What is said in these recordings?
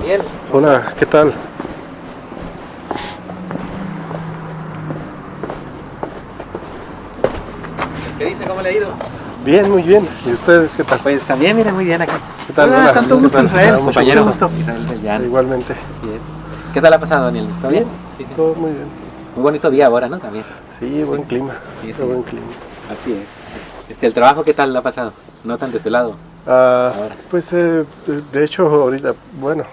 Daniel. Hola, ¿qué tal? ¿Qué dice? ¿Cómo le ha ido? Bien, muy bien. ¿Y ustedes qué tal? Pues también, mire, muy bien aquí. ¿Qué tal? Hola, Hola, tanto ¿qué gusto, tal? Israel, Mucho compañero. gusto. Israel Reyán. Igualmente. Así es. ¿Qué tal ha pasado, Daniel? ¿Todo bien? Sí, sí. Todo muy bien. Muy bonito Sí, día ahora, ¿no? También. sí, buen Sí, clima. sí, Qué sí. buen clima. Así es. ¿El trabajo qué tal ha pasado? No tan desvelado ahora. Pues de hecho ahorita, bueno,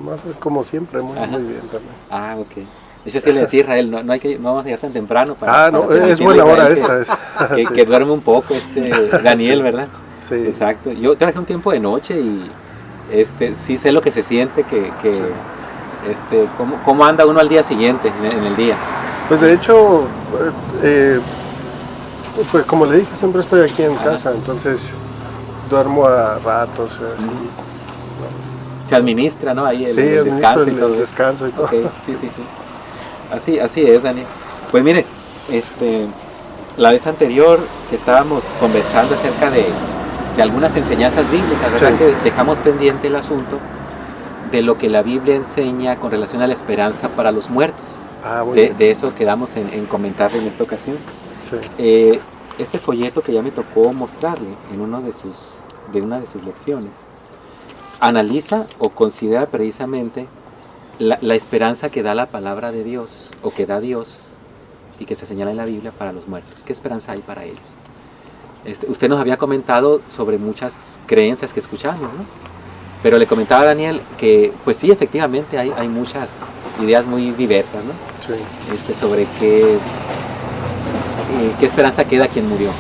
más como siempre, muy, Ajá. muy bien también. Ah, ok. De hecho, sí le decía a Israel, no, no vamos a llegar tan temprano para No, es permitirle a buena hora Israel esta. Sí, que duerme un poco Daniel, sí, ¿verdad? sí, Exacto. Yo trabajé un tiempo de noche y sí sé lo que se siente, sí. cómo anda uno al día siguiente, en el día. Pues de hecho, eh, pues como le dije, siempre estoy aquí en Ajá. casa, entonces duermo a ratos, así. Ujú. Se administra, ¿no? Ahí Sí, el administro descanso y el todo eso. descanso y todo. Ok, sí, Sí. sí, sí. Así es, Daniel. Pues mire, la vez anterior que estábamos conversando acerca de algunas enseñanzas bíblicas, Sí. ¿verdad? Que dejamos pendiente el asunto de lo que la Biblia enseña con relación a la esperanza para los muertos. Muy bien. De eso quedamos en comentar en esta ocasión. Sí. Este folleto que ya me tocó mostrarle en una de sus lecciones analiza o considera precisamente la esperanza que da la palabra de Dios o que da Dios y que se señala en la Biblia para los muertos. ¿Qué esperanza hay para ellos? Usted nos había comentado sobre muchas creencias que escuchamos, ¿no? Pero le comentaba a Daniel que, pues sí, efectivamente hay muchas ideas muy diversas, ¿no? Sí. Sobre qué esperanza queda a quien murió.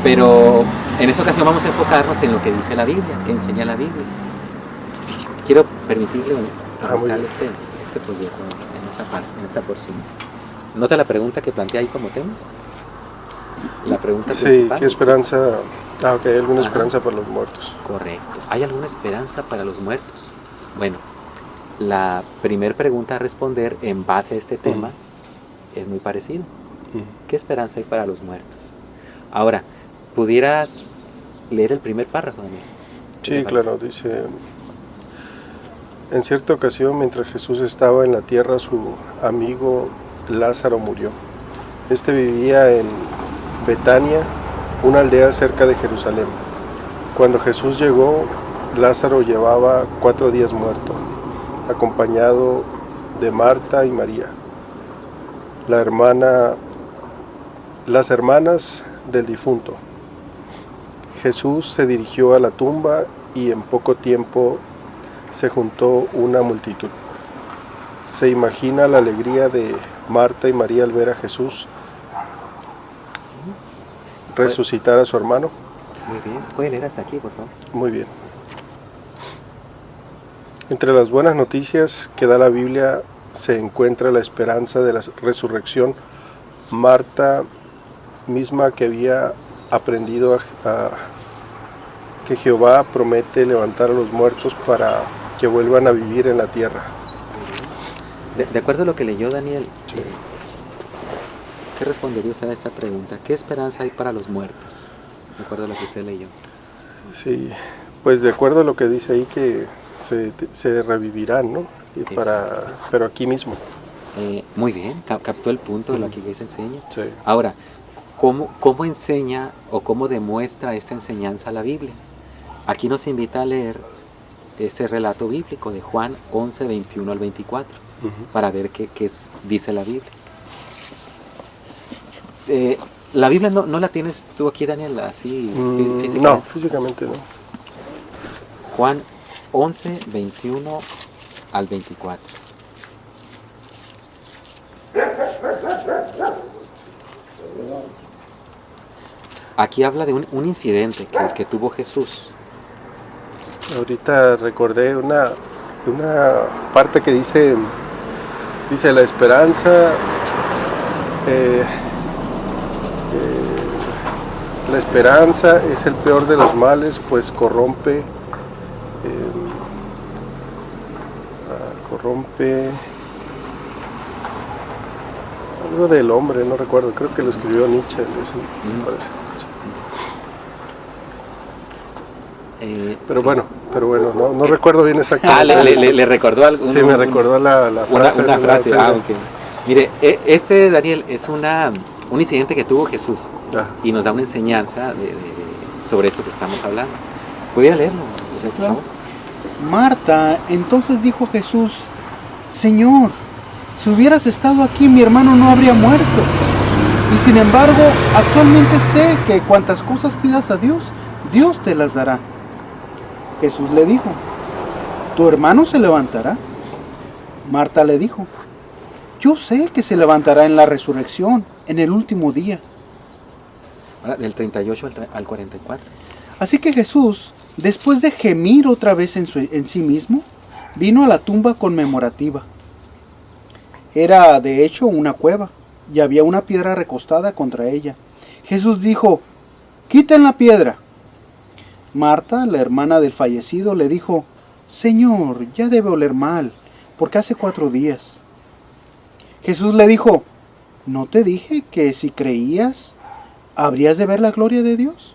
Pero en esta ocasión vamos a enfocarnos en lo que dice la Biblia, que enseña la Biblia. Quiero permitirle mostrarle este proyecto en esa parte, en esta porción. ¿Nota la pregunta que plantea ahí como tema? La pregunta principal. Sí, ¿qué esperanza? Ok, ¿hay alguna Ajá. esperanza para los muertos? Correcto. ¿Hay alguna esperanza para los muertos? Bueno, la primera pregunta a responder en base a este tema es muy parecida. ¿Qué esperanza hay para los muertos? Ahora, ¿pudieras leer el primer párrafo, Daniel? Sí, claro, dice, en cierta ocasión, mientras Jesús estaba en la tierra, su amigo Lázaro murió. Este vivía en Betania, una aldea cerca de Jerusalén. Cuando Jesús llegó, Lázaro llevaba 4 días muerto, acompañado de Marta y María, las hermanas del difunto. Jesús se dirigió a la tumba y en poco tiempo se juntó una multitud. Se imagina la alegría de Marta y María al ver a Jesús resucitar a su hermano. Muy bien. ¿Puede leer hasta aquí, por favor? Muy bien. Entre las buenas noticias que da la Biblia se encuentra la esperanza de la resurrección. Marta, misma que había aprendido que Jehová promete levantar a los muertos para que vuelvan a vivir en la tierra. De acuerdo a lo que leyó Daniel, Sí. ¿qué respondería usted a esta pregunta? ¿Qué esperanza hay para los muertos? De acuerdo a lo que usted leyó. Sí, pues de acuerdo a lo que dice ahí que se revivirán, ¿no? Pero aquí mismo. Muy bien, captó el punto de lo que se enseña. Sí. Ahora, ¿cómo enseña o cómo demuestra esta enseñanza la Biblia? Aquí nos invita a leer este relato bíblico de Juan 11, 21 al 24, para ver qué dice la Biblia. La Biblia no la tienes tú aquí, Daniel, así físicamente. No, físicamente no. Juan 11, 21 al 24. Aquí habla de un incidente que tuvo Jesús. Ahorita recordé una parte que dice la esperanza, la esperanza es el peor de los males, pues corrompe algo del hombre, no recuerdo, creo que lo escribió Nietzsche, eso me parece. Pero Sí. bueno, pero bueno, no recuerdo bien exactamente. Le recordó algo. Sí, me recordó la frase. Una frase. Okay. Mire, este, Daniel, es un incidente que tuvo Jesús y nos da una enseñanza sobre eso que estamos hablando. ¿Pudiera leerlo? Sí, claro. Marta, entonces dijo a Jesús: Señor, si hubieras estado aquí, mi hermano no habría muerto. Y sin embargo, actualmente sé que cuantas cosas pidas a Dios, Dios te las dará. Jesús le dijo: ¿tu hermano se levantará? Marta le dijo: yo sé que se levantará en la resurrección, en el último día. Ahora, del 38 al 44. Así que Jesús, después de gemir otra vez en sí mismo, vino a la tumba conmemorativa. Era de hecho una cueva, y había una piedra recostada contra ella. Jesús dijo: quiten la piedra. Marta, la hermana del fallecido, le dijo: Señor, ya debe oler mal, porque hace 4 días. Jesús le dijo: ¿no te dije que si creías, habrías de ver la gloria de Dios?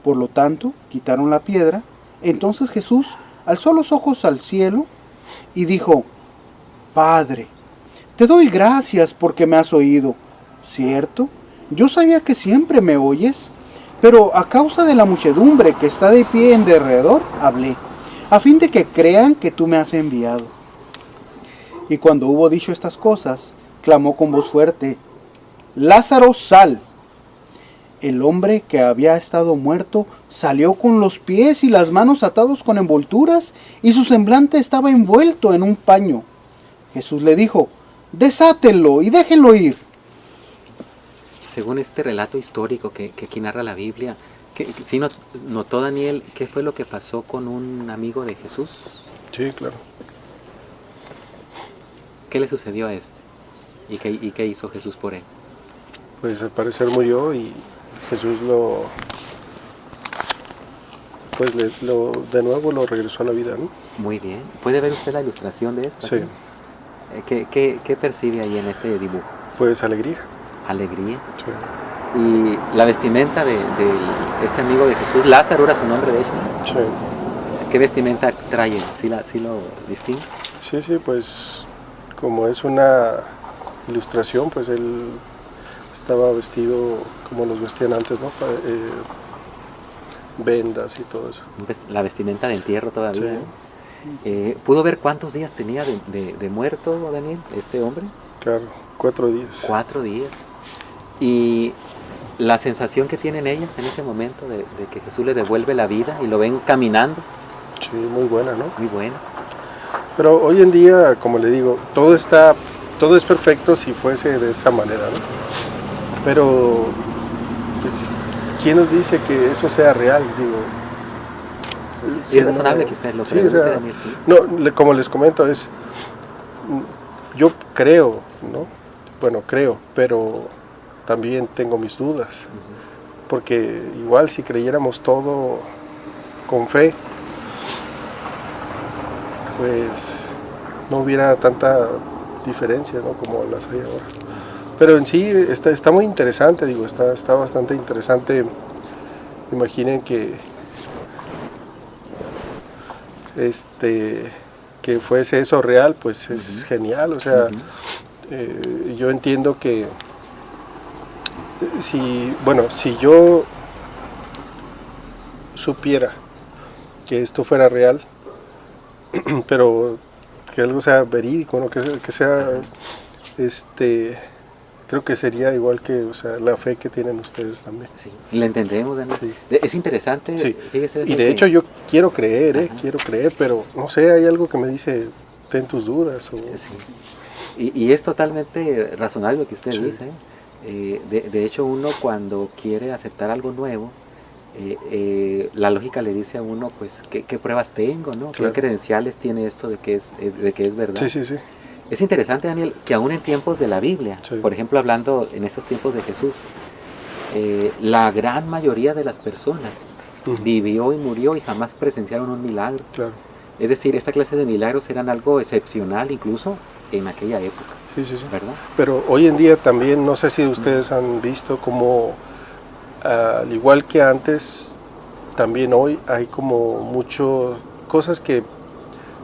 Por lo tanto, quitaron la piedra. Entonces Jesús alzó los ojos al cielo y dijo: Padre, te doy gracias porque me has oído. ¿Cierto? Yo sabía que siempre me oyes, pero a causa de la muchedumbre que está de pie en derredor, hablé, a fin de que crean que tú me has enviado. Y cuando hubo dicho estas cosas, clamó con voz fuerte: Lázaro, sal. El hombre que había estado muerto salió con los pies y las manos atados con envolturas, y su semblante estaba envuelto en un paño. Jesús le dijo: desátenlo y déjenlo ir. Según este relato histórico que aquí narra la Biblia, ¿sí notó Daniel qué fue lo que pasó con un amigo de Jesús? Sí, claro. ¿Qué le sucedió a este? ¿Y qué hizo Jesús por él? Pues al parecer murió y Jesús de nuevo lo regresó a la vida, ¿no? Muy bien. ¿Puede ver usted la ilustración de esto? Sí. ¿Qué percibe ahí en ese dibujo? Pues alegría. Alegría. Sí. Y la vestimenta de ese amigo de Jesús, Lázaro era su nombre de hecho, ¿no? Sí. ¿Qué vestimenta trae? ¿Sí lo distingue? Sí, pues como es una ilustración, pues él estaba vestido como los vestían antes, ¿no? Vendas y todo eso. La vestimenta de entierro todavía. Sí. ¿No? ¿Pudo ver cuántos días tenía de muerto, Daniel, este hombre? Claro, 4 días. 4 días. Y la sensación que tienen ellas en ese momento de que Jesús le devuelve la vida y lo ven caminando. Sí, muy buena, ¿no? Muy buena. Pero hoy en día, como le digo, todo es perfecto si fuese de esa manera, ¿no? Pero, pues, ¿quién nos dice que eso sea real? Digo, sí, es razonable que ustedes lo crean. Sí, o sea, Daniel, sí. No, como les comento, yo creo, ¿no? Bueno, creo, pero también tengo mis dudas, porque igual si creyéramos todo con fe, pues no hubiera tanta diferencia, ¿no? Como las hay ahora. Pero en sí está muy interesante, digo, está bastante interesante. Imaginen que que fuese eso real, pues es genial, o sea, yo entiendo que si yo supiera que esto fuera real, pero que algo sea verídico, ¿no? que sea, creo que sería igual que, o sea, la fe que tienen ustedes también. Sí, le entendemos, Daniel. Sí. Es interesante. Sí. Fíjese y de hecho yo quiero creer, pero no sé, hay algo que me dice, ten tus dudas. O... Sí. Y es totalmente razonable lo que usted dice. De hecho, uno cuando quiere aceptar algo nuevo, la lógica le dice a uno, pues, ¿qué pruebas tengo, ¿no? Claro. ¿Qué credenciales tiene esto de que es verdad? Sí. Es interesante, Daniel, que aún en tiempos de la Biblia, por ejemplo, hablando en estos tiempos de Jesús, la gran mayoría de las personas vivió y murió y jamás presenciaron un milagro. Claro. Es decir, esta clase de milagros eran algo excepcional incluso en aquella época. Sí. ¿Verdad? Pero hoy en día también, no sé si ustedes han visto como, al igual que antes, también hoy hay como muchas cosas que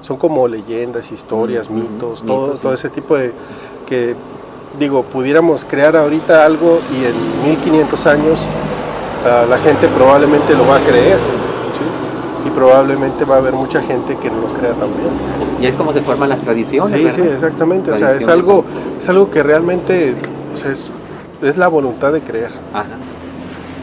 son como leyendas, historias, mitos, todo ese tipo de que, digo, pudiéramos crear ahorita algo y en 1500 años la gente probablemente lo va a creer, ¿sí? Y probablemente va a haber mucha gente que no lo crea también. Y es como se forman las tradiciones, Sí, ¿verdad? sí, exactamente. O sea, es algo que realmente, o sea, es la voluntad de creer. Ajá.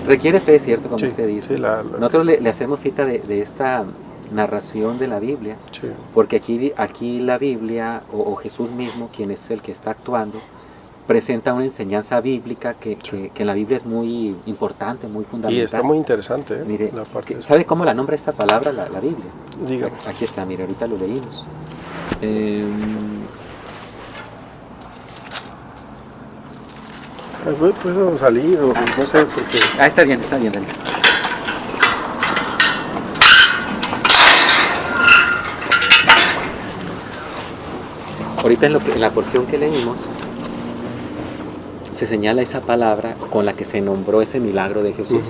Requiere fe, ¿cierto? Como Sí, usted dice. sí, Nosotros le hacemos cita de esta narración de la Biblia, sí. porque aquí la Biblia o Jesús mismo, quien es el que está actuando, presenta una enseñanza bíblica que en la Biblia es muy importante, muy fundamental. Y está muy interesante, ¿eh? Mire, la parte ¿sabe cómo la nombra esta palabra la Biblia? Dígame. Aquí está, mire, ahorita lo leímos. Puedo salir o no sé, porque... Está bien, Daniel. Ahorita en la porción que leímos se señala esa palabra con la que se nombró ese milagro de Jesús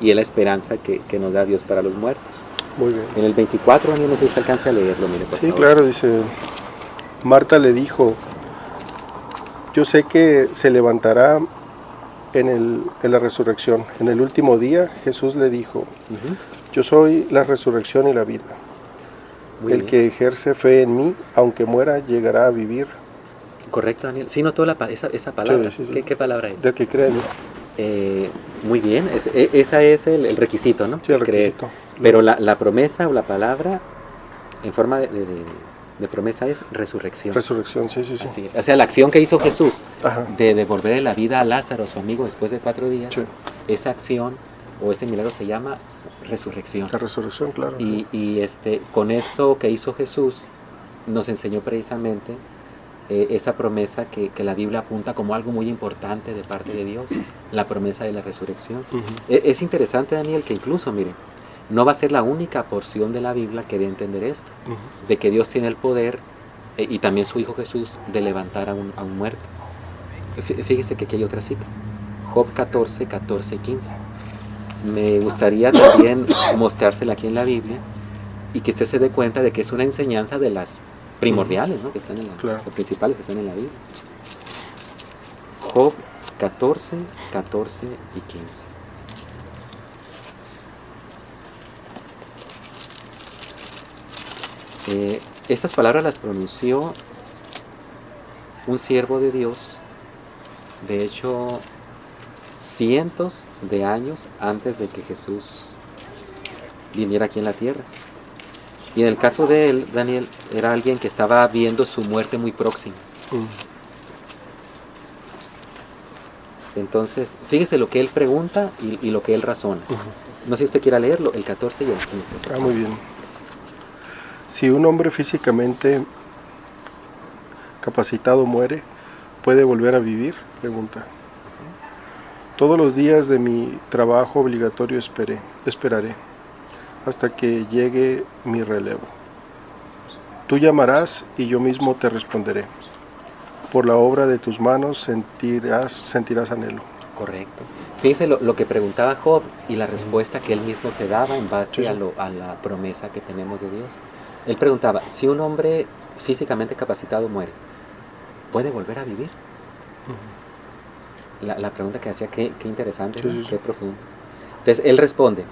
y es la esperanza que nos da Dios para los muertos. Muy bien. En el 24, Daniel, no sé si alcance a leerlo, mire, por favor. Claro, dice, Marta le dijo, yo sé que se levantará en la resurrección. En el último día Jesús le dijo, yo soy la resurrección y la vida. El que ejerce fe en mí, aunque muera, llegará a vivir. Correcto, Daniel. Sí, notó esa palabra. Sí, sí. ¿Qué palabra es? Del que cree en mí. Muy bien, ese es el requisito, ¿no? Sí, el requisito. Pero la promesa o la palabra en forma de promesa es resurrección. Resurrección, sí. Así es. O sea, la acción que hizo Jesús Ajá. de devolver la vida a Lázaro, su amigo, después de 4 días, Sí. esa acción o ese milagro se llama resurrección. La resurrección, claro. Y con eso que hizo Jesús nos enseñó precisamente esa promesa que la Biblia apunta como algo muy importante de parte de Dios, la promesa de la resurrección. Es interesante, Daniel, que incluso, mire, no va a ser la única porción de la Biblia que dé a entender esto, de que Dios tiene el poder, y también su Hijo Jesús, de levantar a un muerto. Fíjese que aquí hay otra cita, Job 14, 14 y 15. Me gustaría también mostrársela aquí en la Biblia y que usted se dé cuenta de que es una enseñanza de las primordiales, ¿no? Que están en las principales que están en la Biblia. Job 14, 14 y 15. Estas palabras las pronunció un siervo de Dios, de hecho, cientos de años antes de que Jesús viniera aquí en la tierra. Y en el caso de él, Daniel, era alguien que estaba viendo su muerte muy próxima. Entonces, fíjese lo que él pregunta y lo que él razona. No sé si usted quiera leerlo, el 14 y el 15. Muy bien. Si un hombre físicamente capacitado muere, ¿puede volver a vivir? Pregunta. Todos los días de mi trabajo obligatorio esperaré hasta que llegue mi relevo. Tú llamarás y yo mismo te responderé. Por la obra de tus manos sentirás anhelo. Correcto. Fíjese lo que preguntaba Job y la respuesta que él mismo se daba en base a la promesa que tenemos de Dios. Él preguntaba, si un hombre físicamente capacitado muere, ¿puede volver a vivir? La pregunta que hacía, qué interesante, ¿no? Qué profundo. Entonces, él responde,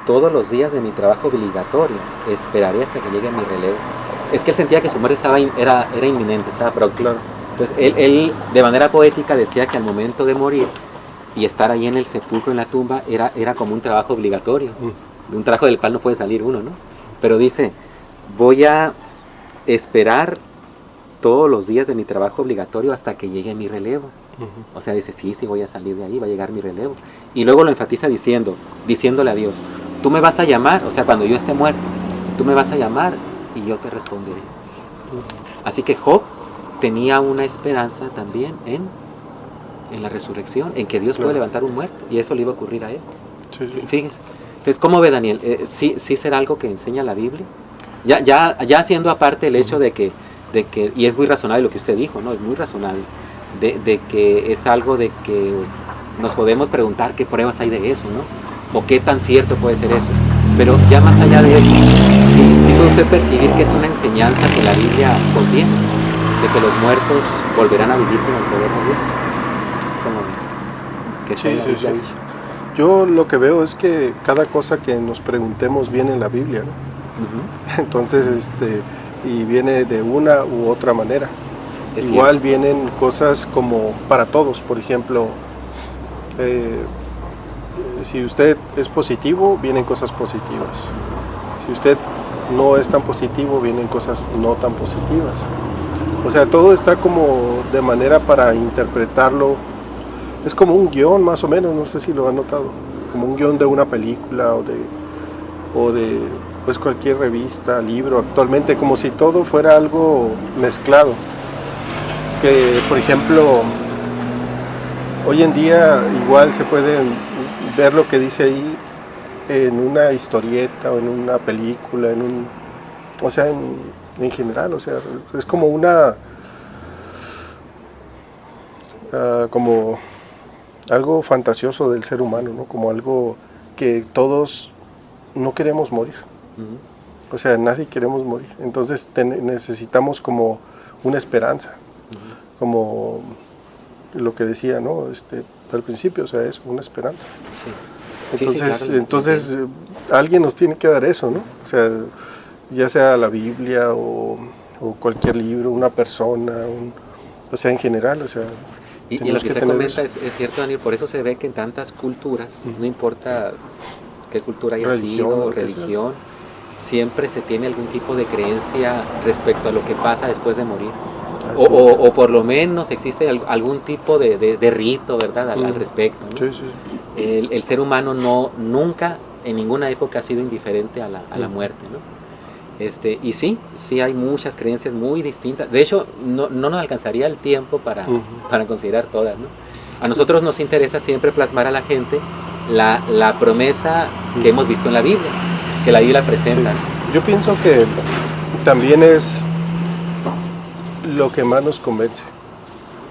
todos los días de mi trabajo obligatorio esperaré hasta que llegue mi relevo. Es que él sentía que su muerte era inminente, estaba próxima. Claro. Entonces, él de manera poética decía que al momento de morir y estar ahí en el sepulcro, en la tumba, era como un trabajo obligatorio. Un trabajo del cual no puede salir uno, ¿no? Pero dice, voy a esperar todos los días de mi trabajo obligatorio hasta que llegue mi relevo. O sea, dice, sí, voy a salir de ahí, va a llegar mi relevo. Y luego lo enfatiza diciéndole a Dios, tú me vas a llamar, o sea, cuando yo esté muerto, tú me vas a llamar y yo te responderé. Así que Job tenía una esperanza también en la resurrección, en que Dios puede levantar un muerto, y eso le iba a ocurrir a él. Fíjense. Entonces, ¿cómo ve, Daniel? ¿Sí será algo que enseña la Biblia? Ya haciendo aparte el hecho de que, y es muy razonable lo que usted dijo, ¿no? Es muy razonable, de que es algo de que nos podemos preguntar qué pruebas hay de eso, ¿no? o qué tan cierto puede ser eso. Pero ya más allá de eso, sí puede usted percibir que es una enseñanza que la Biblia contiene, de que los muertos volverán a vivir con el poder de Dios. Como que está en la Biblia dicho. Yo lo que veo es que cada cosa que nos preguntemos viene en la Biblia, ¿no? Entonces, y viene de una u otra manera. Es Igual cierto. vienen cosas como para todos, por ejemplo, si usted es positivo, vienen cosas positivas. Si usted no es tan positivo, vienen cosas no tan positivas. O sea, todo está como de manera para interpretarlo. Es como un guión más o menos, no sé si lo han notado, como un guión de una película o de pues cualquier revista, libro actualmente, como si todo fuera algo mezclado. Que por ejemplo, hoy en día igual se puede ver lo que dice ahí en una historieta o en una película, o sea, en general, o sea, es como como algo fantasioso del ser humano, ¿no? Como algo que todos no queremos morir. O sea, nadie queremos morir. Entonces necesitamos como una esperanza, como lo que decía, ¿no? Al principio, o sea, es una esperanza. Sí. Entonces alguien nos tiene que dar eso, ¿no? O sea, ya sea la Biblia o cualquier libro, una persona, o sea, en general, o sea. Y lo que usted comenta es cierto, Daniel, por eso se ve que en tantas culturas, no importa qué cultura haya sido, religión, siempre se tiene algún tipo de creencia respecto a lo que pasa después de morir. O por lo menos existe algún tipo de rito, ¿verdad?, al respecto, ¿no? Sí. El ser humano nunca, en ninguna época, ha sido indiferente a la muerte, ¿no? Y sí hay muchas creencias muy distintas. De hecho, no nos alcanzaría el tiempo para considerar todas, ¿no? A nosotros nos interesa siempre plasmar a la gente la promesa que hemos visto en la Biblia, que la Biblia presenta. Sí. Yo pienso que también es lo que más nos convence,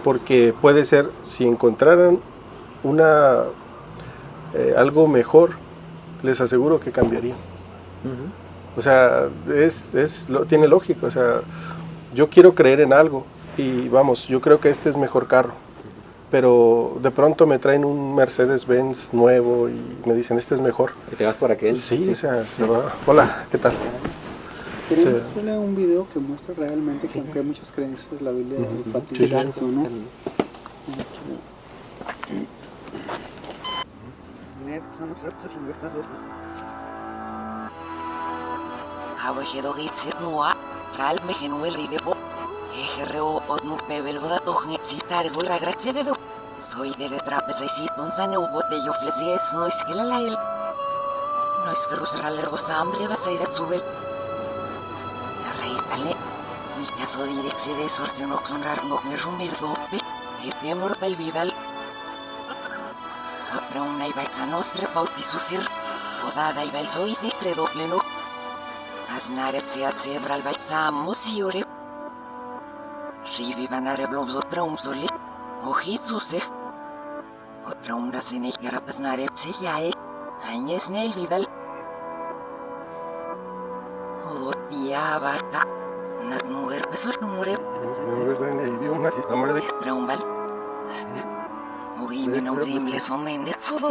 porque puede ser, si encontraran algo mejor, les aseguro que cambiarían. O sea, tiene lógica. O sea, yo quiero creer en algo y vamos, yo creo que este es mejor carro, pero de pronto me traen un Mercedes-Benz nuevo y me dicen, este es mejor. ¿Y te vas por aquel? Sí. O sea, se va. Hola, ¿qué tal? Quería mostrarle un video que muestra realmente que aunque hay muchas creencias, la Biblia enfatiza eso, ¿no? Soy de trapezecito, un saneubo de yo flesies, no es que la él. No es que rusraler vos hambre vas a ir a subir. La reitale. Y caso direxir eso, se no sonar no me rumir dope. Y temor pel vival. Otra una iba a nostre bautisusir. Odada iba el soy de credoble no. Asnare psiat cedral balsamos y ore. Rivivan areblobs otra soli. Ojit suseh. Otra una senel garapas narepse yae. Añes nel vival. Odot dia barca. Nat mujer pesos numure. Traumbal. Mugi menauzim les omenet sudo.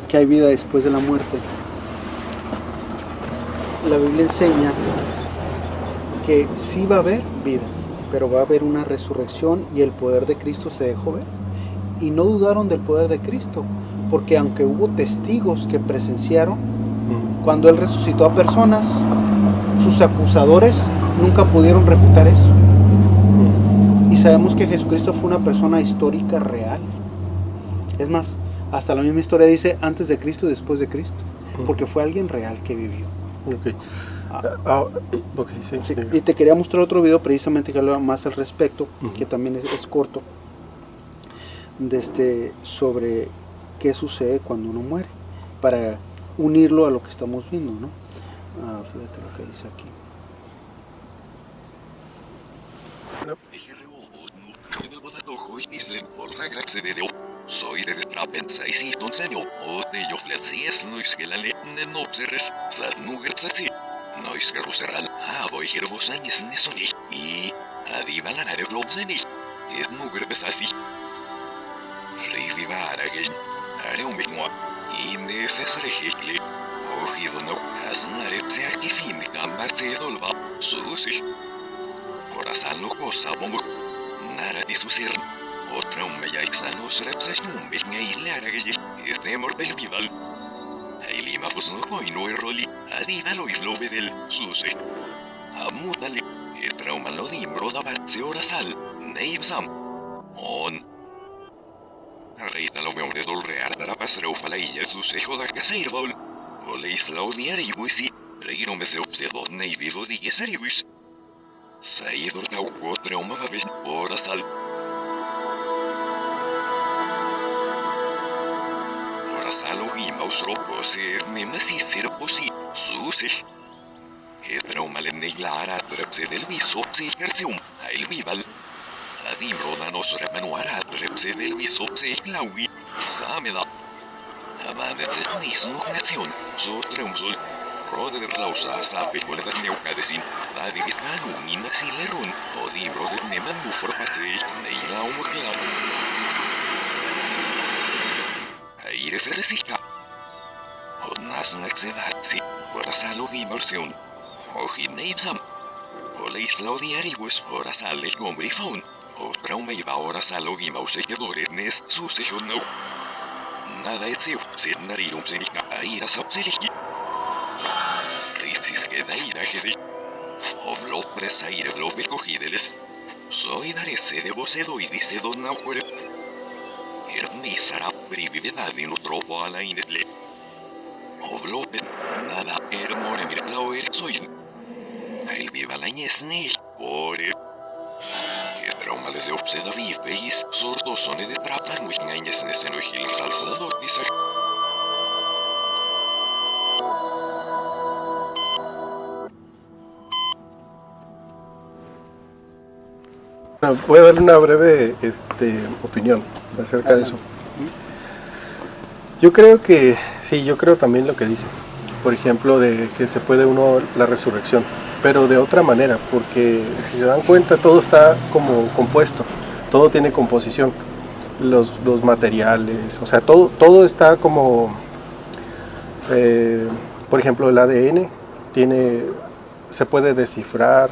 Que hay vida después de la muerte. La Biblia enseña que sí va a haber vida, pero va a haber una resurrección y el poder de Cristo se dejó ver. Y no dudaron del poder de Cristo, porque aunque hubo testigos que presenciaron, cuando Él resucitó a personas, sus acusadores nunca pudieron refutar eso. Y sabemos que Jesucristo fue una persona histórica real. Es más, hasta la misma historia dice antes de Cristo y después de Cristo, porque fue alguien real que vivió. Okay. Sí. Y te quería mostrar otro video precisamente que habla más al respecto, que también es corto, sobre qué sucede cuando uno muere, para unirlo a lo que estamos viendo, ¿no? Fíjate lo que dice aquí. Isen por regrexe de soy de trapensa y si ton senio o de yo flecies no es que la le no observes sad nuggets así no es que roseral voy que vos añes ne soni y adiva la nare flobseni es nuggets así reviva aragen are un mismo y ne fesre hekle ojido no asnare se aquí fin gambarse dolva susi ora sallo cosa bombo nara di susir otra un meia exanos repsasnum me ilera que este mortal vival hay lima pues no coi no roli adina lo iflove del susi amutale el trauma lo dimbro da batse ora sal neibsam on reita lo veo de dolrear da pasreu fala y el susejo da caseir bol o le isla odiar y buisi regiro me se obsedo nei vivo di geserius saído da o trauma da vez ora sal Salogi mausropo se memasi serposi susih. Etraumale neglara trepse del viso se tercium el vival. Adimro danos remanuara trepse del viso se claui sameda. Avances nisno nación so treumsul. Rode de lausa sabe cole da neucadesin. Da divitanu nina silerun. Odimro de nemanu forpase neila umukla. Aire ferresika. Odnas naxedatsi, orasalo immersion. Ojineibsam. Oleisla odiaribus, orasal el gombrifaun. Otra umeiva orasalo gimausekedores nes susejono. Nada etsiu, sednarirum senika aira sapseliki. Ritsis kedaira hedi. Ovlo presaire vlo becogideles. Soy darese de vocedo y dice don naucore. Misara privivedad in tropo alla inetle. Ovlopen nada more mir lauer soy. El viva la ñesne ore. Que trauma les de obseda viveis sordo sone de traplan with ñesnes en ojil salsador dice. Voy a darle una breve opinión acerca de eso. Yo creo que, sí, yo creo también lo que dice. Por ejemplo, de que se puede uno la resurrección, pero de otra manera, porque si se dan cuenta todo está como compuesto, todo tiene composición, los materiales, o sea, todo está como, por ejemplo, el ADN se puede descifrar,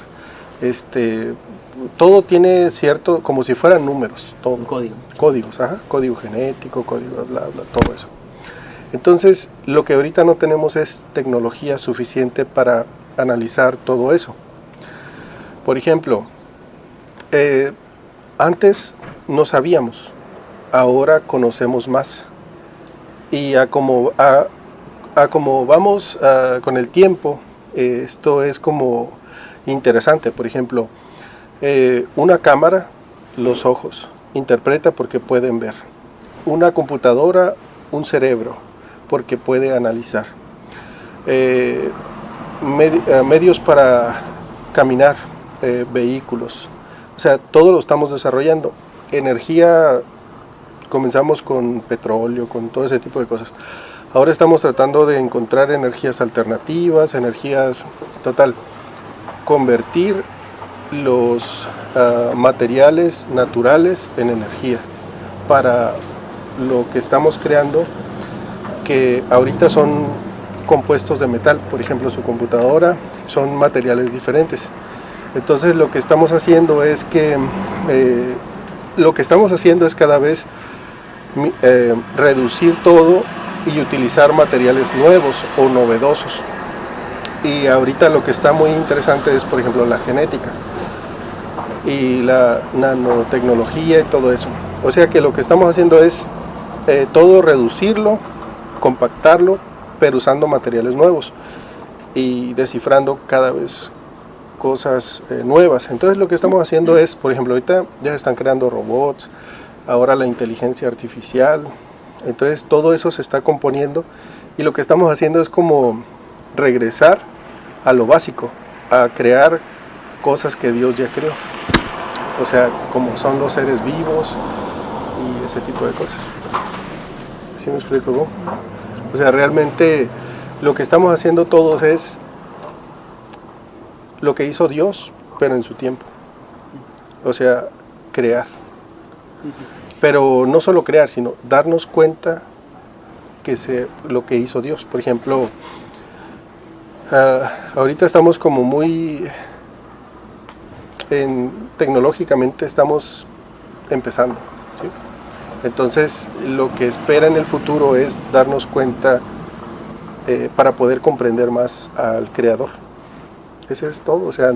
todo tiene cierto, como si fueran números, todo. Códigos, código genético, código bla, bla, todo eso. Entonces, lo que ahorita no tenemos es tecnología suficiente para analizar todo eso. Por ejemplo, antes no sabíamos, ahora conocemos más. Y como vamos con el tiempo, esto es como interesante. Por ejemplo, una cámara, los ojos, interpreta porque pueden ver. Una computadora, un cerebro, porque puede analizar. Medios para caminar, vehículos. O sea, todo lo estamos desarrollando. Energía, comenzamos con petróleo, con todo ese tipo de cosas. Ahora estamos tratando de encontrar energías alternativas, convertir los materiales naturales en energía para lo que estamos creando, que ahorita son compuestos de metal. Por ejemplo, su computadora son materiales diferentes. Entonces lo que estamos haciendo es cada vez reducir todo y utilizar materiales nuevos o novedosos. Y ahorita lo que está muy interesante es, por ejemplo, la genética y la nanotecnología y todo eso. O sea que lo que estamos haciendo es todo reducirlo, compactarlo, pero usando materiales nuevos y descifrando cada vez cosas nuevas. Entonces lo que estamos haciendo es, por ejemplo, ahorita ya se están creando robots, ahora la inteligencia artificial. Entonces todo eso se está componiendo y lo que estamos haciendo es como regresar a lo básico, a crear cosas que Dios ya creó. O sea, como son los seres vivos, y ese tipo de cosas. ¿Sí me explico cómo? O sea, realmente lo que estamos haciendo todos es lo que hizo Dios, pero en su tiempo. O sea, crear. Pero no solo crear, sino darnos cuenta que lo que hizo Dios. Por ejemplo, ahorita estamos como muy... tecnológicamente estamos empezando, ¿sí? Entonces lo que espera en el futuro es darnos cuenta para poder comprender más al Creador. Eso es todo. O sea,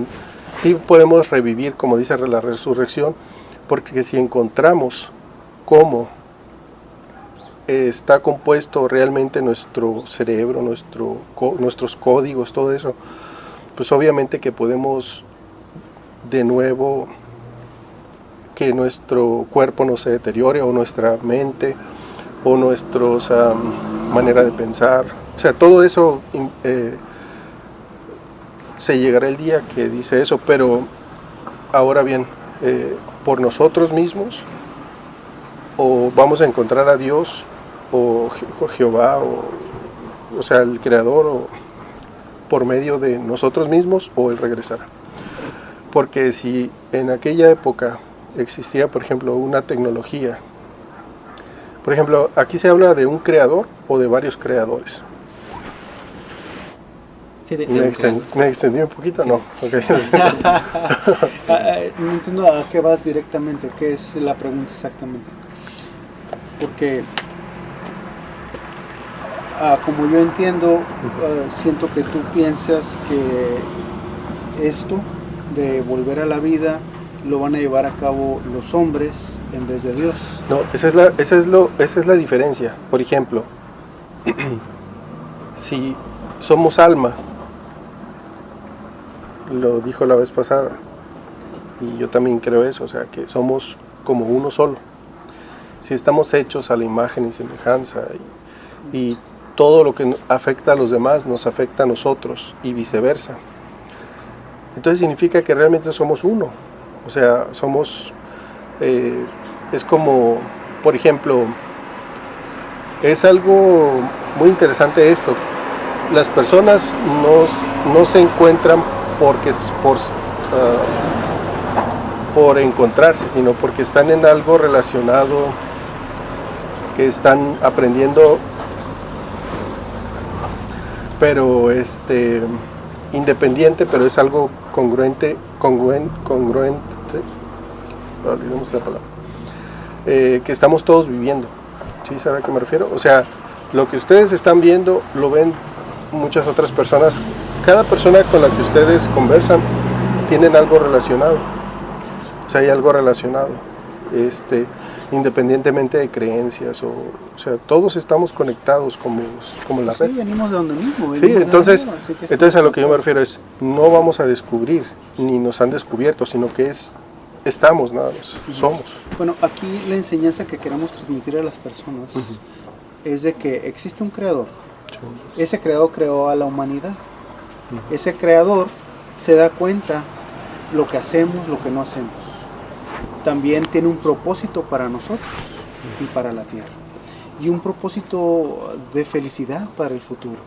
sí podemos revivir, como dice la resurrección, porque si encontramos cómo está compuesto realmente nuestro cerebro, nuestros códigos, todo eso, pues obviamente que podemos de nuevo que nuestro cuerpo no se deteriore, o nuestra mente, o nuestra manera de pensar. O sea, todo eso se llegará el día que dice eso, pero ahora bien, por nosotros mismos, o vamos a encontrar a Dios, o Jehová, o sea, el Creador, o por medio de nosotros mismos, o Él regresará. Porque si en aquella época existía, por ejemplo, una tecnología, por ejemplo, aquí se habla de un creador o de varios creadores. Sí, ¿Me extendí un poquito? Sí. No. Okay. No entiendo a qué vas directamente, qué es la pregunta exactamente. Porque, como yo entiendo, siento que tú piensas que esto de volver a la vida lo van a llevar a cabo los hombres en vez de Dios. No, esa es la diferencia. Por ejemplo, si somos alma, lo dijo la vez pasada, y yo también creo eso, o sea, que somos como uno solo. Si estamos hechos a la imagen y semejanza, y todo lo que afecta a los demás nos afecta a nosotros, y viceversa. Entonces significa que realmente somos uno. O sea, somos, es como, por ejemplo, es algo muy interesante esto. Las personas no se encuentran por encontrarse, sino porque están en algo relacionado, que están aprendiendo, pero independiente, pero es algo congruente, olvidemos la palabra, que estamos todos viviendo. ¿Sí sabe a qué me refiero? O sea, lo que ustedes están viendo lo ven muchas otras personas. Cada persona con la que ustedes conversan tienen algo relacionado. O sea, hay algo relacionado, independientemente de creencias, o sea, todos estamos conectados como la red. Sí, venimos de donde mismo. Sí, entonces a lo que yo me refiero es, no vamos a descubrir, ni nos han descubierto, sino que estamos nada más, somos. Bueno, aquí la enseñanza que queremos transmitir a las personas es de que existe un creador. Sí. Ese creador creó a la humanidad. Ese creador se da cuenta lo que hacemos, lo que no hacemos. También tiene un propósito para nosotros y para la tierra. Y un propósito de felicidad para el futuro.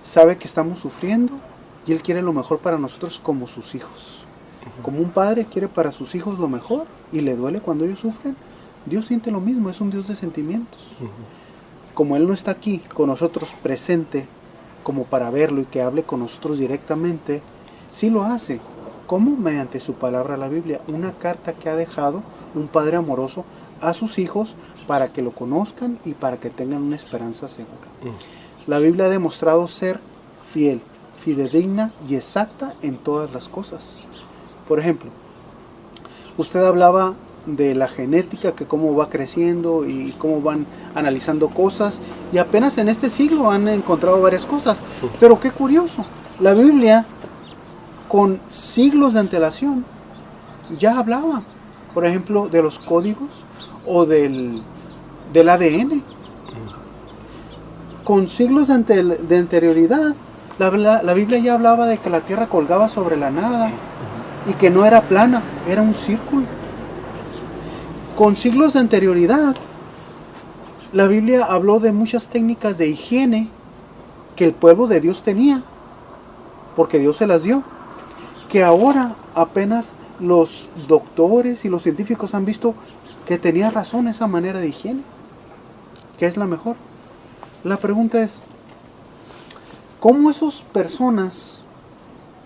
Sabe que estamos sufriendo y Él quiere lo mejor para nosotros como sus hijos. Como un padre quiere para sus hijos lo mejor y le duele cuando ellos sufren, Dios siente lo mismo, es un Dios de sentimientos. Como Él no está aquí con nosotros presente, como para verlo y que hable con nosotros directamente, sí lo hace. ¿Cómo? Mediante su palabra, la Biblia, una carta que ha dejado un padre amoroso a sus hijos para que lo conozcan y para que tengan una esperanza segura. La Biblia ha demostrado ser fiel, fidedigna y exacta en todas las cosas. Por ejemplo, usted hablaba de la genética, que cómo va creciendo y cómo van analizando cosas, y apenas en este siglo han encontrado varias cosas. Pero qué curioso, la Biblia con siglos de antelación ya hablaba, por ejemplo, de los códigos o del ADN. Con siglos de anterioridad, la Biblia ya hablaba de que la tierra colgaba sobre la nada y que no era plana, era un círculo. con siglos de anterioridad, la Biblia habló de muchas técnicas de higiene que el pueblo de Dios tenía, porque Dios se las dio, que ahora apenas los doctores y los científicos han visto que tenía razón esa manera de higiene, que es la mejor. La pregunta es, ¿cómo esas personas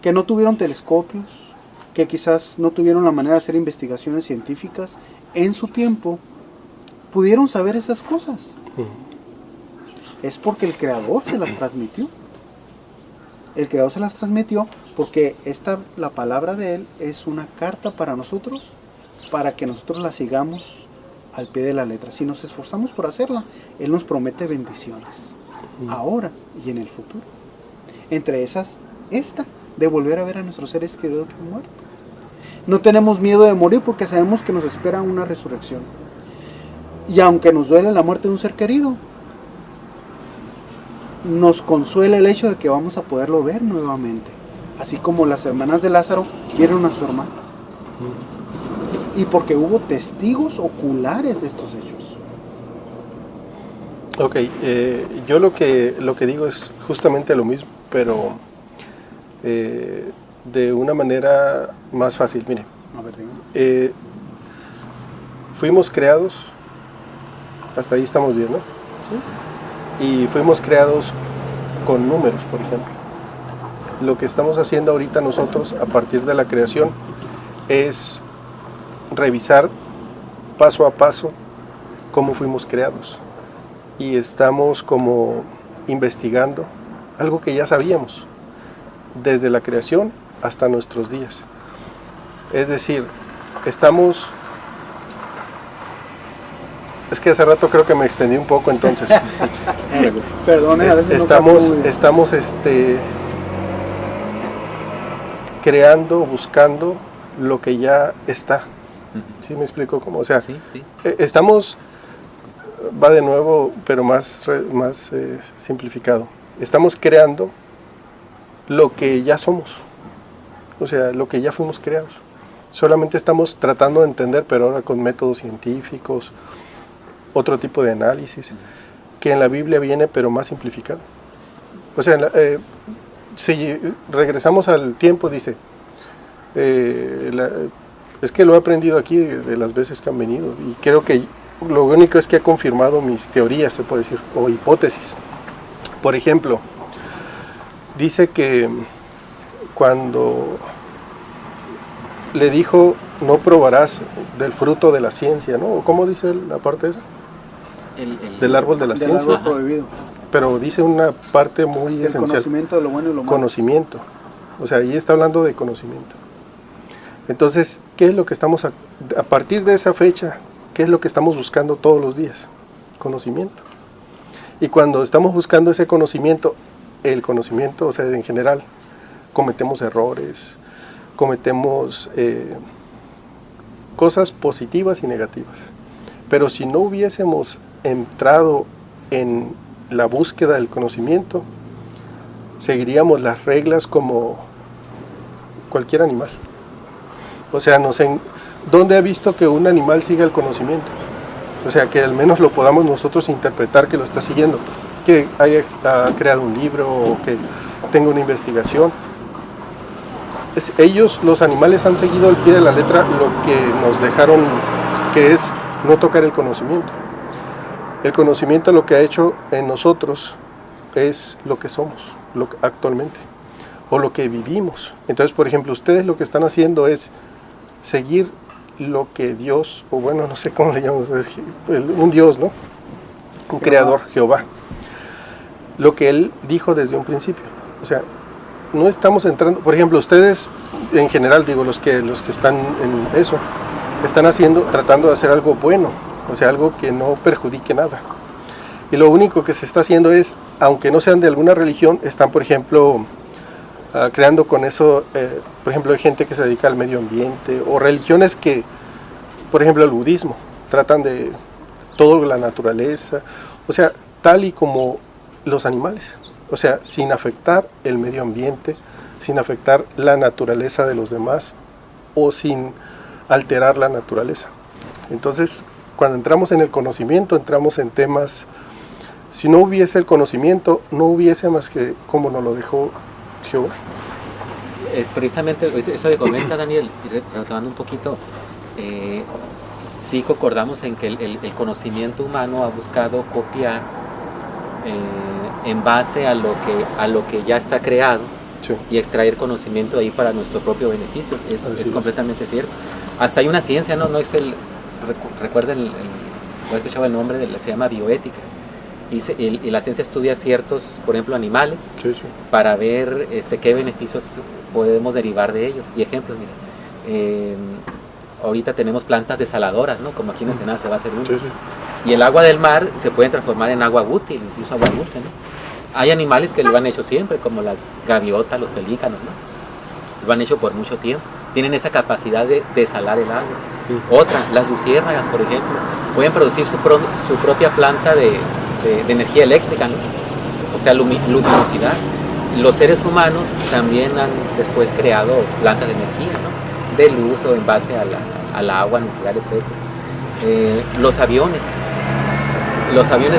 que no tuvieron telescopios, que quizás no tuvieron la manera de hacer investigaciones científicas en su tiempo, pudieron saber esas cosas? Es porque el Creador se las transmitió. El Creador se las transmitió porque la palabra de Él es una carta para nosotros, para que nosotros la sigamos al pie de la letra. Si nos esforzamos por hacerla, Él nos promete bendiciones, ahora y en el futuro. Entre esas, de volver a ver a nuestros seres queridos que han muerto. No tenemos miedo de morir porque sabemos que nos espera una resurrección. Y aunque nos duele la muerte de un ser querido, nos consuela el hecho de que vamos a poderlo ver nuevamente. Así como las hermanas de Lázaro vieron a su hermano. Y porque hubo testigos oculares de estos hechos. Ok, yo lo que digo es justamente lo mismo, pero de una manera más fácil. Mire, A ver, fuimos creados, hasta ahí estamos bien, ¿no? ¿sí? Y fuimos creados con números, por ejemplo. Lo que estamos haciendo ahorita nosotros, a partir de la creación, es revisar paso a paso cómo fuimos creados. Y estamos como investigando algo que ya sabíamos, desde la creación hasta nuestros días. Es decir, estamos... Es que hace rato creo que me extendí un poco, entonces. Perdone, a veces estamos no creando, buscando lo que ya está. ¿Sí me explico cómo? O sea, Sí, sí. estamos, va de nuevo, pero más simplificado. Estamos creando lo que ya somos. O sea, lo que ya fuimos creados. Solamente estamos tratando de entender, pero ahora con métodos científicos, otro tipo de análisis, que en la Biblia viene, pero más simplificado. O sea, si regresamos al tiempo, dice, es que lo he aprendido aquí de las veces que han venido, y creo que lo único es que ha confirmado mis teorías, se puede decir, o hipótesis. Por ejemplo, dice que cuando le dijo, no probarás del fruto de la ciencia, ¿no? ¿Cómo dice la parte esa? Del árbol de la del ciencia. árbol prohibido. Pero dice una parte muy El esencial. conocimiento de lo bueno y lo malo. Conocimiento. O sea, ahí está hablando de conocimiento. Entonces, ¿qué es lo que estamos, a partir de esa fecha, qué es lo que estamos buscando todos los días? Conocimiento. Y cuando estamos buscando ese conocimiento, el conocimiento, o sea, en general, cometemos errores, cometemos cosas positivas y negativas. Pero si no hubiésemos entrado en la búsqueda del conocimiento, seguiríamos las reglas como cualquier animal. O sea, ¿dónde ha visto que un animal siga el conocimiento? O sea, que al menos lo podamos nosotros interpretar que lo está siguiendo, que haya creado un libro o que tenga una investigación. Ellos, los animales, han seguido al pie de la letra lo que nos dejaron, que es no tocar el conocimiento. El conocimiento lo que ha hecho en nosotros es lo que somos actualmente, o lo que vivimos. Entonces, por ejemplo, ustedes lo que están haciendo es seguir lo que Dios, o bueno, no sé cómo le llaman ustedes, un Dios, ¿no? Un creador, Jehová. Lo que Él dijo desde un principio. O sea, no estamos entrando, por ejemplo, ustedes, en general, digo, los que están en eso, están tratando de hacer algo bueno, o sea, algo que no perjudique nada. Y lo único que se está haciendo es, aunque no sean de alguna religión, están, por ejemplo, creando con eso, por ejemplo, hay gente que se dedica al medio ambiente, o religiones que, por ejemplo, el budismo, tratan de toda la naturaleza, o sea, tal y como los animales, o sea, sin afectar el medio ambiente, sin afectar la naturaleza de los demás, o sin alterar la naturaleza. Entonces, cuando entramos en el conocimiento, entramos en temas, si no hubiese el conocimiento, no hubiese más que como nos lo dejó Jehová. Precisamente eso que comenta Daniel, y retomando un poquito, sí concordamos en que el conocimiento humano ha buscado copiar en base a lo que ya está creado, Sí. y extraer conocimiento de ahí para nuestro propio beneficio. Es completamente cierto. Hasta hay una ciencia, no es recuerden, no he escuchado el nombre, se llama bioética. Y la ciencia estudia ciertos, por ejemplo, animales, Sí, sí. para ver qué beneficios podemos derivar de ellos. Y ejemplos, mira, ahorita tenemos plantas desaladoras, ¿no? Como aquí en Ensenada se va a hacer uno. Sí, sí. Y el agua del mar se puede transformar en agua útil, incluso agua dulce, ¿no? Hay animales que lo han hecho siempre, como las gaviotas, los pelícanos, ¿no? Lo han hecho por mucho tiempo. Tienen esa capacidad de desalar el agua. Otra, las luciérnagas, por ejemplo, pueden producir su propia planta de energía eléctrica, ¿no? O sea, luminosidad. Los seres humanos también han después creado plantas de energía, ¿no? De luz o en base al agua nuclear, etc. Los aviones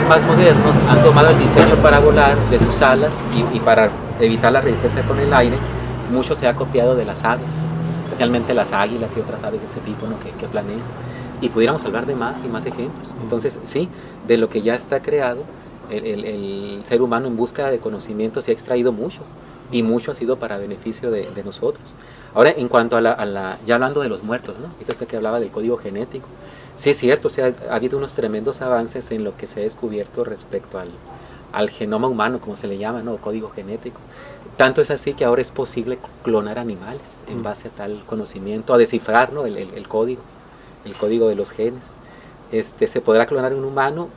más modernos han tomado el diseño para volar de sus alas y para evitar la resistencia con el aire. Mucho se ha copiado de las aves, especialmente las águilas y otras aves de ese tipo, ¿no? que planean. Y pudiéramos hablar de más y más ejemplos. Entonces, sí, de lo que ya está creado, el ser humano en busca de conocimiento se ha extraído mucho, y mucho ha sido para beneficio de nosotros. Ahora, en cuanto a ya hablando de los muertos, ¿no? Viste usted que hablaba del código genético. Sí, es cierto, o sea, ha habido unos tremendos avances en lo que se ha descubierto respecto al genoma humano, como se le llama, ¿no? Código genético. Tanto es así que ahora es posible clonar animales en base a tal conocimiento, a descifrar, ¿no? el código de los genes. Se podrá clonar un humano,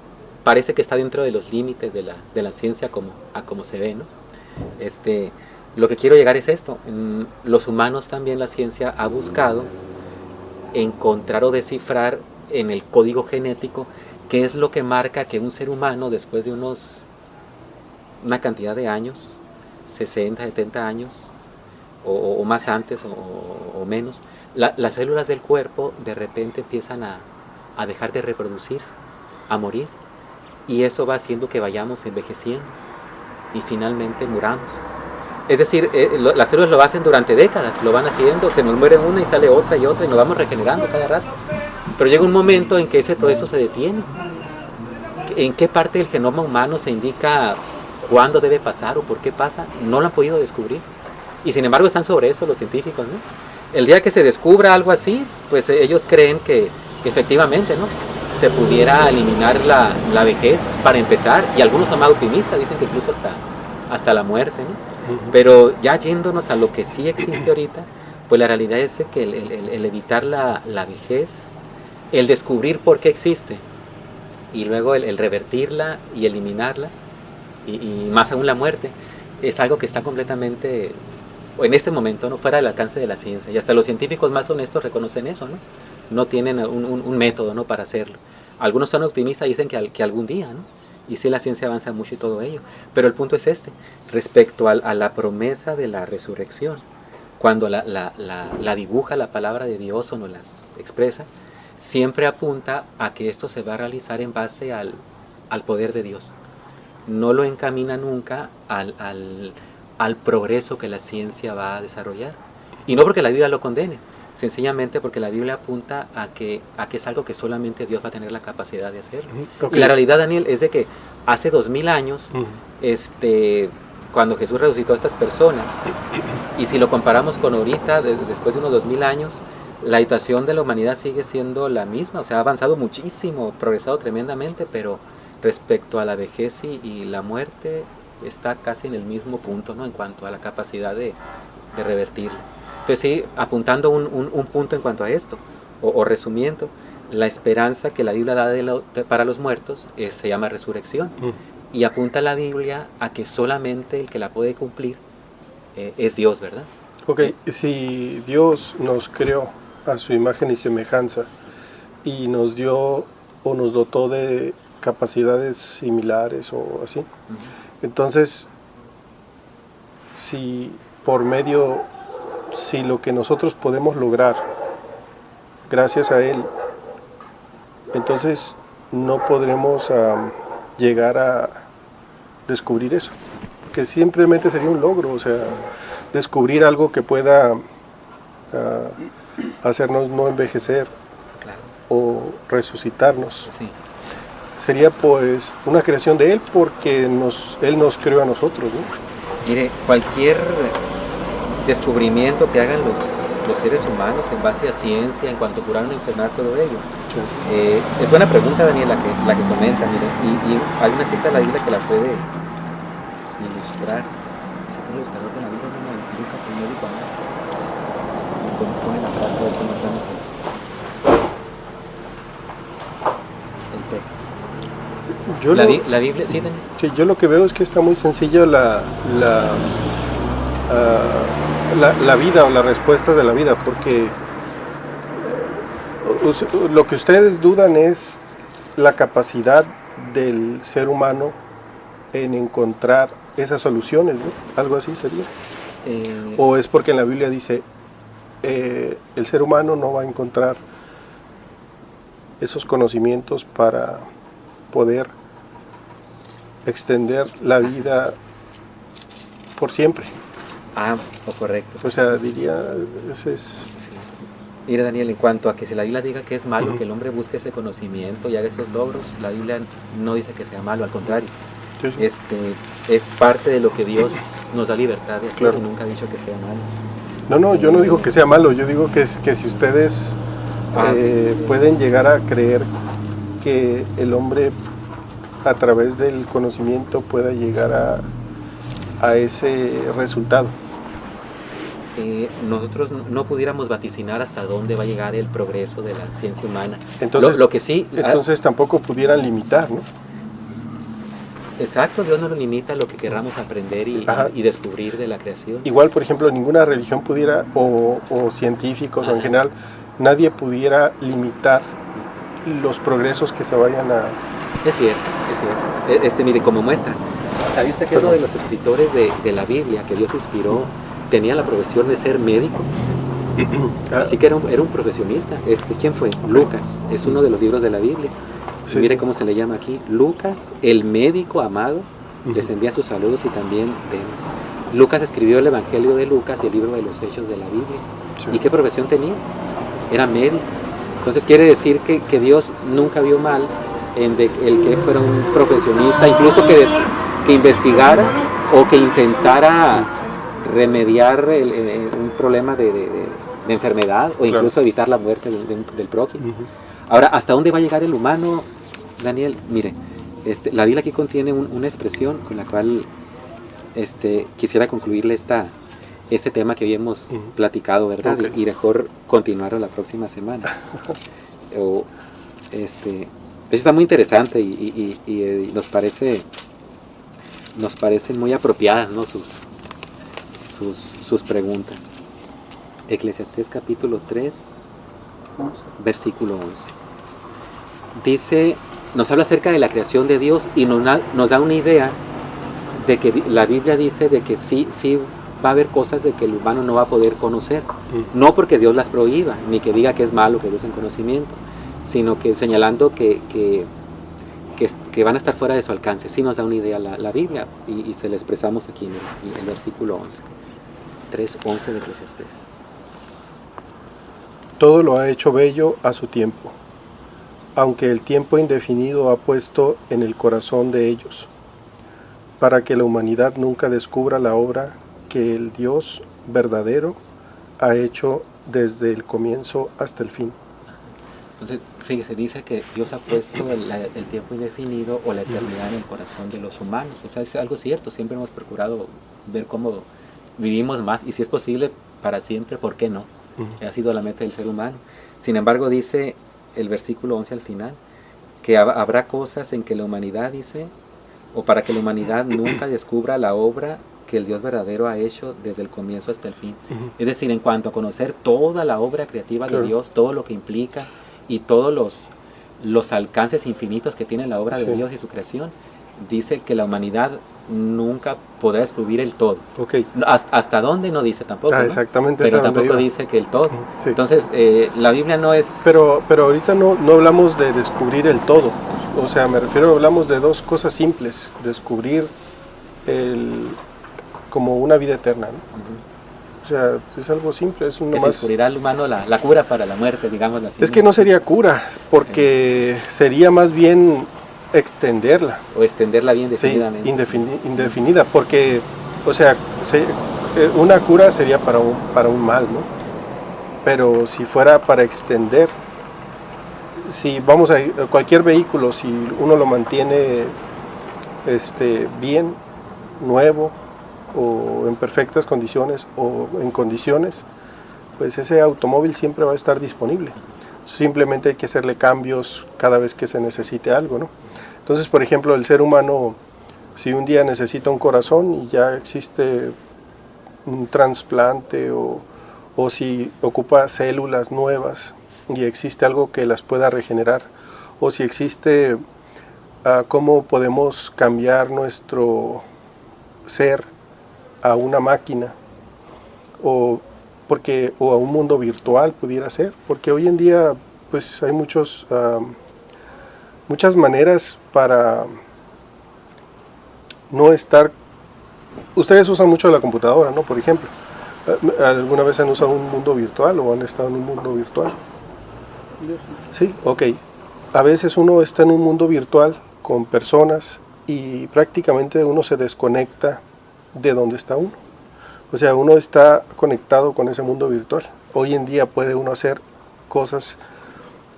parece que está dentro de los límites de la ciencia como se ve, ¿no? Lo que quiero llegar es esto: los humanos también, la ciencia ha buscado encontrar o descifrar en el código genético qué es lo que marca que un ser humano, después de una cantidad de años, 60, 70 años, o más antes o menos, las células del cuerpo de repente empiezan a dejar de reproducirse, a morir, y eso va haciendo que vayamos envejeciendo y finalmente muramos. Es decir, las células lo hacen durante décadas, lo van haciendo, se nos muere una y sale otra y otra, y nos vamos regenerando cada rato. Pero llega un momento en que ese proceso se detiene. ¿En qué parte del genoma humano se indica cuándo debe pasar o por qué pasa? No lo han podido descubrir. Y sin embargo están sobre eso los científicos, ¿no? El día que se descubra algo así, pues ellos creen que efectivamente, ¿no?, se pudiera eliminar la vejez para empezar. Y algunos son más optimistas, dicen que incluso hasta la muerte, ¿no? Pero ya yéndonos a lo que sí existe ahorita, pues la realidad es que el evitar la vejez, el descubrir por qué existe, y luego el revertirla y eliminarla, y más aún la muerte, es algo que está completamente, en este momento, no fuera del alcance de la ciencia. Y hasta los científicos más honestos reconocen eso, ¿no? No tienen un método, ¿no?, para hacerlo. Algunos son optimistas y dicen que algún día, ¿no? Y sí, la ciencia avanza mucho y todo ello. Pero el punto es respecto a la promesa de la resurrección. Cuando la dibuja la palabra de Dios o nos las expresa, siempre apunta a que esto se va a realizar en base al poder de Dios. No lo encamina nunca al progreso que la ciencia va a desarrollar. Y no porque la Biblia lo condene, sencillamente porque la Biblia apunta a que es algo que solamente Dios va a tener la capacidad de hacerlo. Okay. Y la realidad, Daniel, es de que hace 2000 años, cuando Jesús resucitó a estas personas, y si lo comparamos con ahorita, después de unos 2000 años, la situación de la humanidad sigue siendo la misma. O sea, ha avanzado muchísimo, progresado tremendamente, pero respecto a la vejez y la muerte, está casi en el mismo punto, ¿no?, en cuanto a la capacidad de revertirlo. Entonces, sí, apuntando un punto en cuanto a esto, o resumiendo, la esperanza que la Biblia da para los muertos se llama resurrección. Y apunta la Biblia a que solamente el que la puede cumplir es Dios, ¿verdad? Ok, si Dios nos creó a su imagen y semejanza y nos dio o nos dotó de capacidades similares o así, entonces, si lo que nosotros podemos lograr gracias a Él entonces no podremos llegar a descubrir eso, que simplemente sería un logro, o sea, descubrir algo que pueda hacernos no envejecer Claro. o resucitarnos. Sí. Sería pues una creación de Él porque Él nos creó a nosotros, ¿no? Mire, cualquier descubrimiento que hagan los seres humanos en base a ciencia, en cuanto a curar una enfermedad, todo ello. Es buena pregunta, Daniel, la que comenta, mire, y hay una cita de la Biblia que la puede ilustrar. Si fue el ilustrador de la Biblia, no, Lucas, el médico, pone la frase, a ver si notamos el texto. La Biblia, sí, Daniel. Sí, yo lo que veo es que está muy sencillo la vida o las respuestas de la vida, porque lo que ustedes dudan es la capacidad del ser humano en encontrar esas soluciones, ¿no? Algo así sería. O es porque en la Biblia dice el ser humano no va a encontrar esos conocimientos para poder extender la vida por siempre. Correcto. O sea, diría, ese es... Sí. Mira, Daniel, en cuanto a que si la Biblia diga que es malo que el hombre busque ese conocimiento y haga esos logros, la Biblia no dice que sea malo, al contrario. Sí, sí. Es parte de lo que Dios nos da libertad de hacer, Claro. y nunca ha dicho que sea malo. No, yo no digo que sea malo, yo digo que si ustedes pueden llegar a creer que el hombre a través del conocimiento pueda llegar a ese resultado. Nosotros no pudiéramos vaticinar hasta dónde va a llegar el progreso de la ciencia humana. Entonces, lo que sí, entonces tampoco pudieran limitar, ¿no? exacto, Dios no lo limita a lo que querramos aprender y descubrir de la creación. Igual, por ejemplo, ninguna religión pudiera, o científicos o en general, nadie pudiera limitar los progresos que se vayan a... Es cierto, es cierto. Mire, como muestra, ¿sabe usted que uno de los escritores de la Biblia que Dios inspiró tenía la profesión de ser médico? Así que era un profesionista. ¿Quién fue? Lucas, es uno de los libros de la Biblia. Sí, Mire sí. cómo se le llama aquí. Lucas, el médico amado, les envía sus saludos y también Demas. Lucas escribió el Evangelio de Lucas y el libro de los Hechos de la Biblia. Sí. ¿Y qué profesión tenía? Era médico. Entonces quiere decir que Dios nunca vio mal en el que fuera un profesionista, incluso que investigara o que intentara remediar un problema de enfermedad o incluso evitar la muerte del prójimo. Ujú. Ahora, ¿hasta dónde va a llegar el humano, Daniel? Mire, la Biblia aquí contiene una expresión con la cual quisiera concluirle este tema que hoy hemos platicado, ¿verdad? Okay. Y mejor continuarlo la próxima semana. Eso está muy interesante y nos parecen muy apropiadas, ¿no? sus preguntas. Eclesiastés capítulo 3, versículo 11. Dice, nos habla acerca de la creación de Dios y nos da una idea de que la Biblia dice de que sí va a haber cosas de que el humano no va a poder conocer. No porque Dios las prohíba, ni que diga que es malo que usen conocimiento, sino que señalando que van a estar fuera de su alcance. Sí nos da una idea la Biblia y se la expresamos aquí en el versículo 11. 3:11 de Eclesiastés. Todo lo ha hecho bello a su tiempo, aunque el tiempo indefinido ha puesto en el corazón de ellos, para que la humanidad nunca descubra la obra que el Dios verdadero ha hecho desde el comienzo hasta el fin. Entonces, fíjese, dice que Dios ha puesto el tiempo indefinido o la eternidad en el corazón de los humanos. O sea, es algo cierto. Siempre hemos procurado ver cómo vivimos más y si es posible para siempre, ¿por qué no? Ha sido la meta del ser humano. Sin embargo, dice el versículo 11 al final, que habrá cosas en que la humanidad, dice, o para que la humanidad nunca descubra la obra que el Dios verdadero ha hecho desde el comienzo hasta el fin. Es decir, en cuanto a conocer toda la obra creativa de Dios, todo lo que implica y todos los alcances infinitos que tiene la obra de Dios y su creación, dice que la humanidad nunca podrá descubrir el todo. Ok. Hasta dónde no dice tampoco, ¿no? Exactamente. Pero es a donde tampoco iba. dice que el todo. Sí. Entonces, la Biblia no es... Pero ahorita no hablamos de descubrir el todo. O sea, me refiero, hablamos de dos cosas simples. Descubrir como una vida eterna, ¿no? O sea, es algo simple, es que uno se más... descubrirá al humano la cura para la muerte, digámoslo así. Es que no sería cura, porque sería más bien extenderla. O extenderla bien Sí, definidamente. indefinida, porque, o sea, una cura sería para un mal, ¿no? Pero si fuera para extender, si vamos a cualquier vehículo, si uno lo mantiene bien, nuevo, o en perfectas condiciones, o en condiciones, pues ese automóvil siempre va a estar disponible. Simplemente hay que hacerle cambios cada vez que se necesite algo, ¿no? Entonces, por ejemplo, el ser humano, si un día necesita un corazón y ya existe un trasplante, o si ocupa células nuevas y existe algo que las pueda regenerar, o si existe cómo podemos cambiar nuestro ser a una máquina, o a un mundo virtual pudiera ser, porque hoy en día pues hay muchas maneras para no estar. Ustedes usan mucho la computadora, ¿no? Por ejemplo, ¿alguna vez han usado un mundo virtual o han estado en un mundo virtual? Sí, ok. A veces uno está en un mundo virtual con personas y prácticamente uno se desconecta de donde está uno. O sea, uno está conectado con ese mundo virtual. Hoy en día puede uno hacer cosas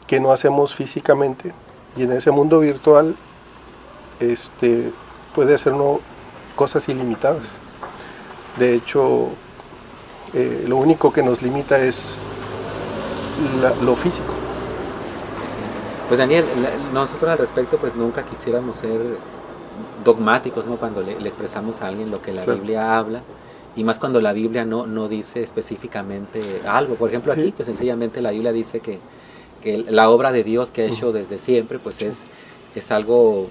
que no hacemos físicamente, y en ese mundo virtual puede hacer uno cosas ilimitadas. De hecho, lo único que nos limita es lo físico. Pues Daniel, nosotros al respecto pues nunca quisiéramos ser dogmáticos, ¿no? Cuando le expresamos a alguien lo que la Claro. Biblia habla, y más cuando la Biblia no dice específicamente algo. Por ejemplo, aquí Sí. pues sencillamente la Biblia dice que la obra de Dios que ha hecho desde siempre pues es algo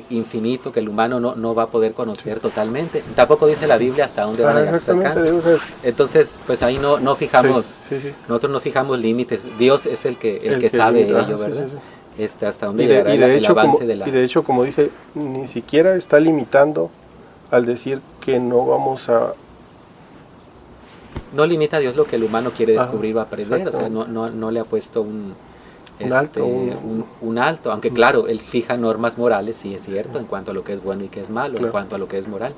infinito que el humano no va a poder conocer totalmente. Tampoco dice la Biblia hasta dónde van a llegar sus alcances. Exactamente. Entonces pues ahí no fijamos, Sí. nosotros no fijamos límites. Dios es el que sabe limita. ello, Sí, ¿verdad? sí. Hasta dónde Y llegará el de avance de la... hecho, como dice, ni siquiera está limitando al decir que no vamos a... No limita a Dios lo que el humano quiere descubrir o aprender, o sea, exactamente. no le ha puesto un alto, alto, aunque claro, él fija normas morales, sí es cierto, en cuanto a lo que es bueno y que es malo, Claro. en cuanto a lo que es moral.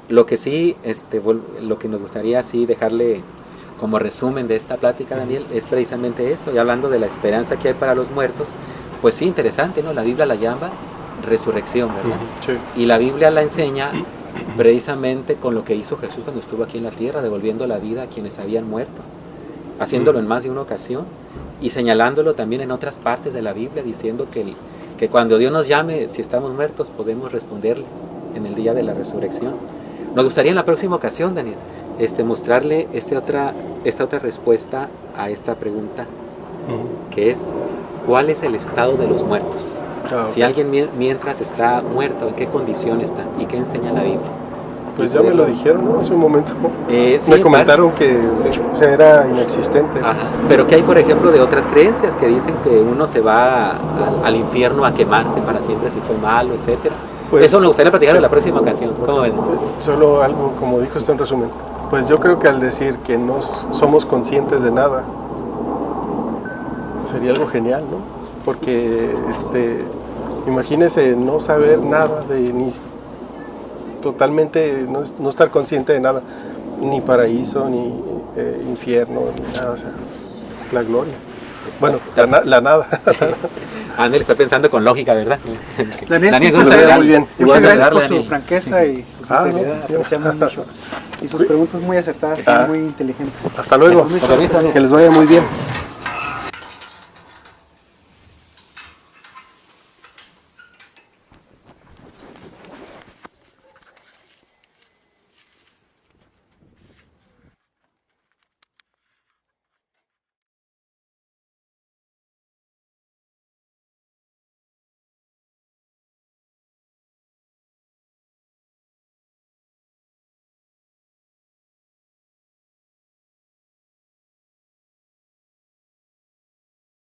Lo que sí, lo que nos gustaría sí dejarle como resumen de esta plática, Daniel, es precisamente eso, y hablando de la esperanza que hay para los muertos, pues sí, interesante, ¿no? La Biblia la llama resurrección, ¿verdad? Sí. Y la Biblia la enseña precisamente con lo que hizo Jesús cuando estuvo aquí en la tierra, devolviendo la vida a quienes habían muerto, haciéndolo en más de una ocasión y señalándolo también en otras partes de la Biblia, diciendo que cuando Dios nos llame, si estamos muertos, podemos responderle en el día de la resurrección. Nos gustaría en la próxima ocasión, Daniel, mostrarle esta otra respuesta a esta pregunta, que es, ¿cuál es el estado de los muertos? Ah, Si alguien mientras está muerto, ¿en qué condición está? ¿Y qué enseña la Biblia? Pues ya me lo dijeron, ¿no? Hace un momento. Sí, Me comentaron que era inexistente. Ajá. Pero ¿qué hay, por ejemplo, de otras creencias que dicen que uno se va al infierno a quemarse para siempre si fue malo, etcétera? Pues, eso nos gustaría platicar en la próxima ocasión. ¿Cómo ven? Solo algo, como dijo esto en resumen. Pues yo creo que al decir que no somos conscientes de nada, sería algo genial, ¿no? Porque, imagínese no saber nada ni totalmente no estar consciente de nada, ni paraíso, ni infierno, ni nada, o sea, la gloria. Bueno, la nada. Ángel está pensando con lógica, ¿verdad? Daniel, ¿cómo muchas estás? muy bien. Muchas gracias saludarle, por su Daniel. franqueza y su sinceridad. sí. Apreciamos mucho. Y sus preguntas muy acertadas, muy inteligentes. Hasta luego. Con permiso, Daniel. Que les vaya muy bien.